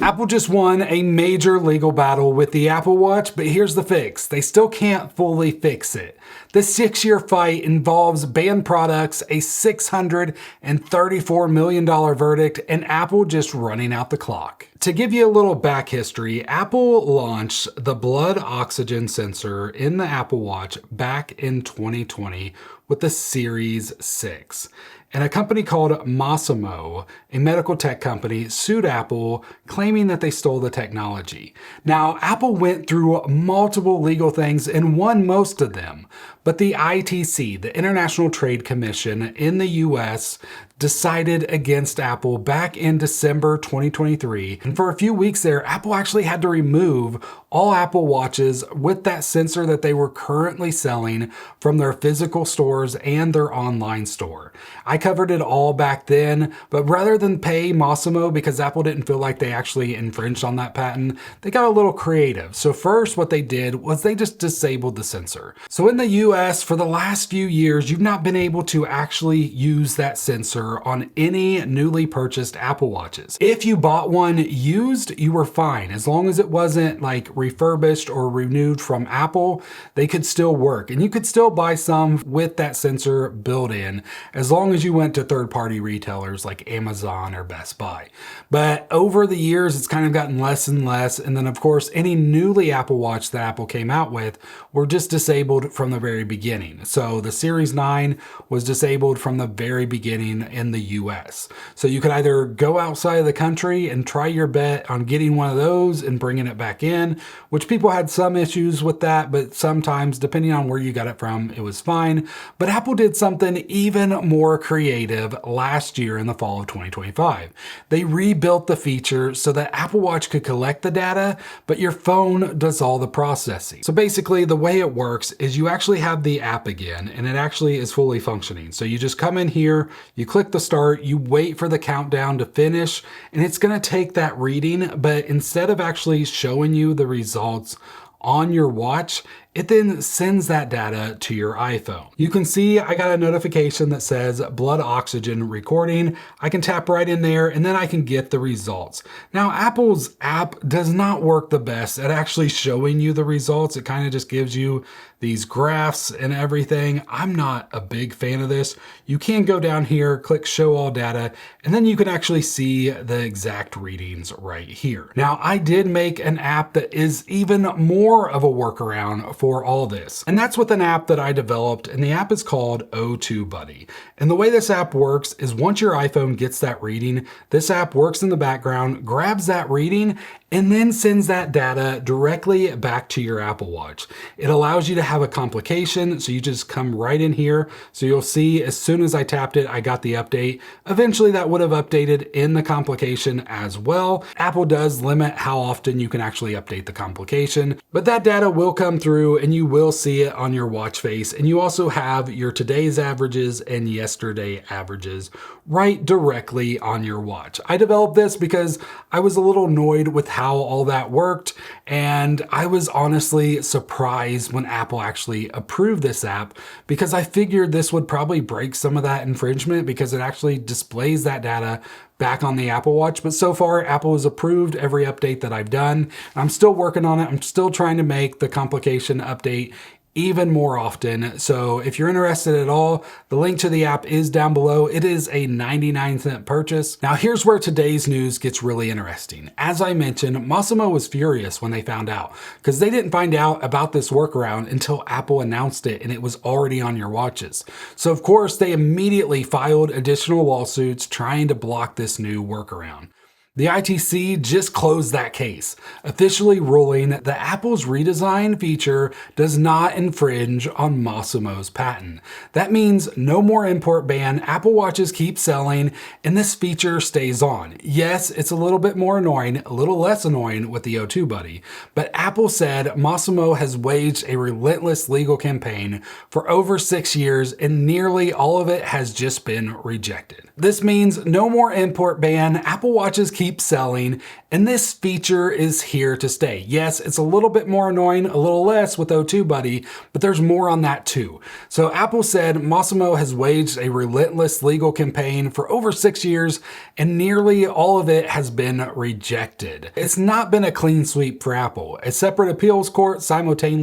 Apple just won a major legal battle with the Apple Watch, but here's the fix. They still can't fully fix it. The 6-year fight involves banned products, a $634 million verdict, and Apple just running out the clock. To give you a little back history, Apple launched the blood oxygen sensor in the Apple Watch back in 2020 with the Series 6. And a company called Masimo, a medical tech company, sued Apple, claiming that they stole the technology. Now, Apple went through multiple legal things and won most of them, but the ITC, the International Trade Commission in the US, decided against Apple back in December 2023. And for a few weeks there, Apple actually had to remove all Apple Watches with that sensor that they were currently selling from their physical stores and their online store. I covered it all back then, but rather than pay Masimo because Apple didn't feel like they actually infringed on that patent, they got a little creative. So first what they did was they just disabled the sensor. So in the US, for the last few years, you've not been able to actually use that sensor on any newly purchased Apple Watches. If you bought one used, you were fine. As long as it wasn't like refurbished or renewed from Apple, they could still work. And you could still buy some with that sensor built in, as long as you went to third-party retailers like Amazon or Best Buy. But over the years, it's kind of gotten less and less. And then of course, any newly Apple Watch that Apple came out with were just disabled from the very beginning. So the Series 9 was disabled from the very beginning in the US. So you could either go outside of the country and try your bet on getting one of those and bringing it back in, which people had some issues with that, but sometimes depending on where you got it from, it was fine. But Apple did something even more creative last year in the fall of 2025. They rebuilt the feature so that Apple Watch could collect the data, but your phone does all the processing. So basically the way it works is you actually have the app again, and it actually is fully functioning. So you just come in here, you click the start, you wait for the countdown to finish, and it's going to take that reading, but instead of actually showing you the results on your watch, it then sends that data to your iPhone. You can see I got a notification that says blood oxygen recording. I can tap right in there and then I can get the results. Now, Apple's app does not work the best at actually showing you the results. It kind of just gives you these graphs and everything. I'm not a big fan of this. You can go down here, click show all data, and then you can actually see the exact readings right here. Now, I did make an app that is even more of a workaround for all this. And that's with an app that I developed, and the app is called O2Buddy. And the way this app works is once your iPhone gets that reading, this app works in the background, grabs that reading, and then sends that data directly back to your Apple Watch. It allows you to have a complication, so you just come right in here. So you'll see as soon as I tapped it, I got the update. Eventually that would have updated in the complication as well. Apple does limit how often you can actually update the complication, but that data will come through and you will see it on your watch face. And you also have your today's averages and yesterday averages right directly on your watch. I developed this because I was a little annoyed with how all that worked, and I was honestly surprised when Apple actually approved this app, because I figured this would probably break some of that infringement because it actually displays that data back on the Apple Watch. But so far, Apple has approved every update that I've done. I'm still working on it. I'm still trying to make the complication update even more often. So if you're interested at all, the link to the app is down below. It is a 99-cent purchase. Now here's where today's news gets really interesting. As I mentioned, Masimo was furious when they found out, because they didn't find out about this workaround until Apple announced it and it was already on your watches. So of course they immediately filed additional lawsuits trying to block this new workaround. The ITC just closed that case, officially ruling that Apple's redesign feature does not infringe on Masimo's patent. That means no more import ban, Apple Watches keep selling, and this feature stays on. Yes, it's a little bit more annoying, a little less annoying with the O2Buddy, but Apple said Masimo has waged a relentless legal campaign for over 6 years, and nearly all of it has just been rejected. This means no more import ban, Apple Watches keep keep selling, and this feature is here to stay. Yes, it's a little bit more annoying, a little less with O2Buddy, but there's more on that too. So Apple said Masimo has waged a relentless legal campaign for over 6 years, and nearly all of it has been rejected. It's not been a clean sweep for Apple. A separate appeals court simultaneously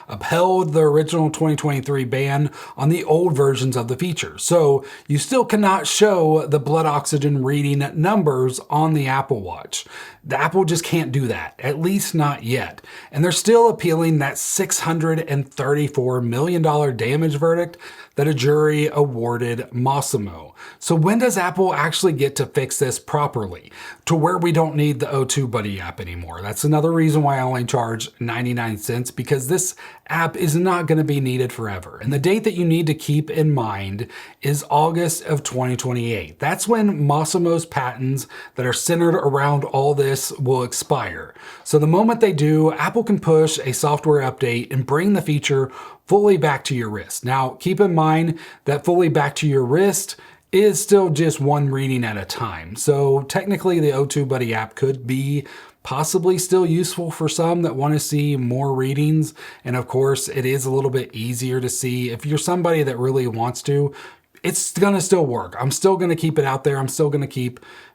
upheld the original 2023 ban on the old versions of the feature. So you still cannot show the blood oxygen reading numbers on the Apple Watch. The Apple just can't do that, at least not yet. And they're still appealing that $634 million damage verdict that a jury awarded Masimo. So when does Apple actually get to fix this properly to where we don't need the O2Buddy app anymore? That's another reason why I only charge 99 cents, because this app is not going to be needed forever. And the date that you need to keep in mind is August of 2028. That's when Masimo's patents that are centered around all this will expire. So the moment they do, Apple can push a software update and bring the feature fully back to your wrist. Now, keep in mind that fully back to your wrist is still just one reading at a time. So technically the O2Buddy app could be possibly still useful for some that want to see more readings. And of course, it is a little bit easier to see. If you're somebody that really wants to, it's gonna still work. I'm still gonna keep it out there. I'm still gonna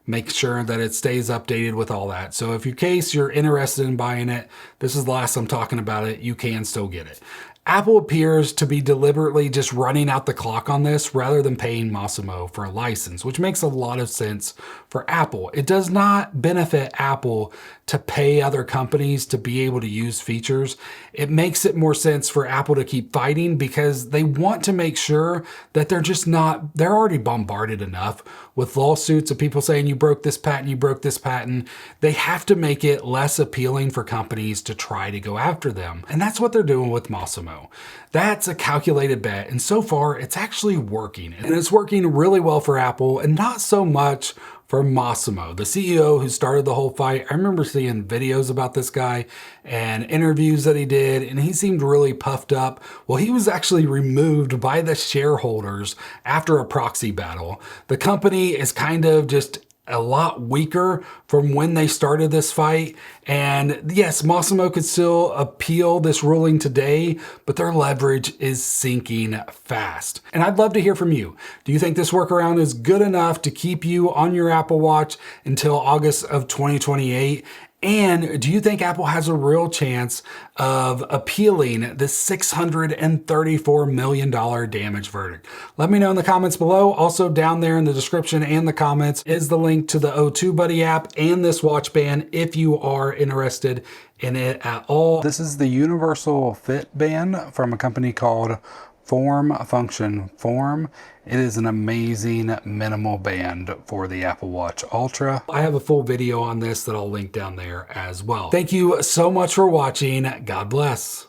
make sure that it stays updated with all that. So if in case you're interested in buying it, this is the last I'm talking about it, you can still get it. Apple appears to be deliberately just running out the clock on this rather than paying Masimo for a license, which makes a lot of sense for Apple. It does not benefit Apple to pay other companies to be able to use features. It makes it more sense for Apple to keep fighting because they want to make sure that they're already bombarded enough with lawsuits of people saying you broke this patent, you broke this patent. They have to make it less appealing for companies to try to go after them. And that's what they're doing with Masimo. That's a calculated bet. And so far it's actually working, and it's working really well for Apple and not so much for Masimo, the CEO who started the whole fight. I remember seeing videos about this guy and interviews that he did, and he seemed really puffed up. Well, he was actually removed by the shareholders after a proxy battle. The company is kind of just a lot weaker from when they started this fight. And yes, Masimo could still appeal this ruling today, but their leverage is sinking fast. And I'd love to hear from you. Do you think this workaround is good enough to keep you on your Apple Watch until August of 2028? And do you think Apple has a real chance of appealing this $634 million damage verdict? Let me know in the comments below. Also down there in the description and the comments is the link to the O2Buddy app and this watch band if you are interested in it at all. This is the Universal Fit band from a company called Form Function Form. It is an amazing minimal band for the Apple Watch Ultra. I have a full video on this that I'll link down there as well. Thank you so much for watching. God bless.